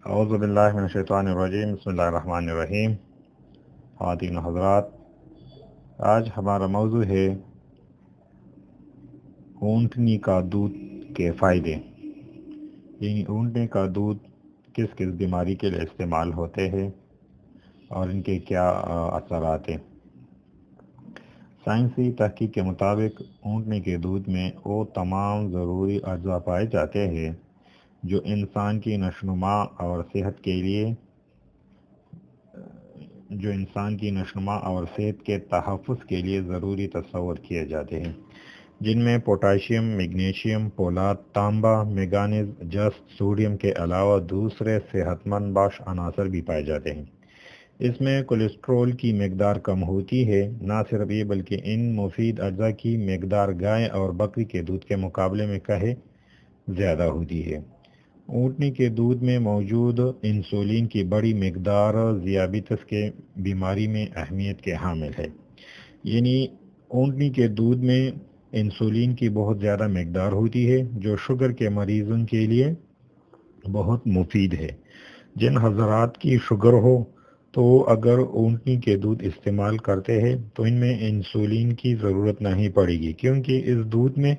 اعوذ باللہ من الشیطان الرجیم، بسم اللہ الرحمن الرحیم۔ خواتین و حضرات، آج ہمارا موضوع ہے اونٹنی کا دودھ کے فائدے، یعنی اونٹنی کا دودھ کس کس بیماری کے لیے استعمال ہوتے ہیں اور ان کے کیا اثرات ہیں۔ سائنسی تحقیق کے مطابق اونٹنی کے دودھ میں وہ تمام ضروری اجزاء پائے جاتے ہیں جو انسان کی نشوونما اور صحت کے تحفظ کے لیے ضروری تصور کیے جاتے ہیں، جن میں پوٹاشیم، میگنیشیم، پولاد، تانبا، مینگنیز، جست، سوڈیم کے علاوہ دوسرے صحت مند بخش عناصر بھی پائے جاتے ہیں۔ اس میں کولیسٹرول کی مقدار کم ہوتی ہے۔ نہ صرف یہ بلکہ ان مفید اجزاء کی مقدار گائے اور بکری کے دودھ کے مقابلے میں کہیں زیادہ ہوتی ہے۔ اونٹنی کے دودھ میں موجود انسولین کی بڑی مقدار ذیابیطس کے بیماری میں اہمیت کے حامل ہے، یعنی اونٹنی کے دودھ میں انسولین کی بہت زیادہ مقدار ہوتی ہے جو شوگر کے مریضوں کے لیے بہت مفید ہے۔ جن حضرات کی شوگر ہو تو اگر اونٹنی کے دودھ استعمال کرتے ہیں تو ان میں انسولین کی ضرورت نہیں پڑے گی، کیونکہ اس دودھ میں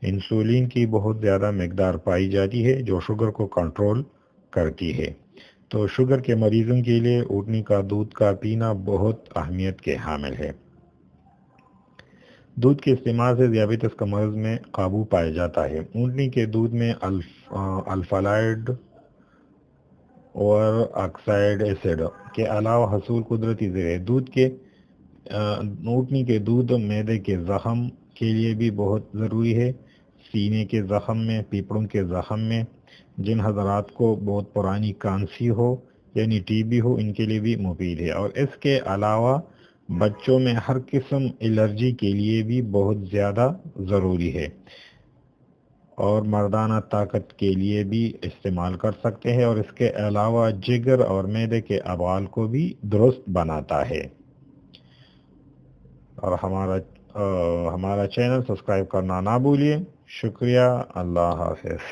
انسولین کی بہت زیادہ مقدار پائی جاتی ہے جو شوگر کو کنٹرول کرتی ہے۔ تو شوگر کے مریضوں کے لیے اونٹنی کا دودھ کا پینا بہت اہمیت کے حامل ہے۔ دودھ کے استعمال سے ذیابیطس کا مرض میں قابو پایا جاتا ہے۔ اونٹنی کے دودھ میں الفالڈ اور آکسائڈ ایسڈ کے علاوہ حصول قدرتی ذریعے اونٹنی کے دودھ معدے کے زخم کے لیے بھی بہت ضروری ہے۔ سینے کے زخم میں، پیپڑوں کے زخم میں، جن حضرات کو بہت پرانی کانسی ہو یعنی ٹی بی ہو، ان کے لیے بھی مفید ہے۔ اور اس کے علاوہ بچوں میں ہر قسم الرجی کے لیے بھی بہت زیادہ ضروری ہے، اور مردانہ طاقت کے لیے بھی استعمال کر سکتے ہیں، اور اس کے علاوہ جگر اور معدے کے ابعال کو بھی درست بناتا ہے۔ اور ہمارا چینل سبسکرائب کرنا نہ بھولیے۔ شکریہ، اللہ حافظ۔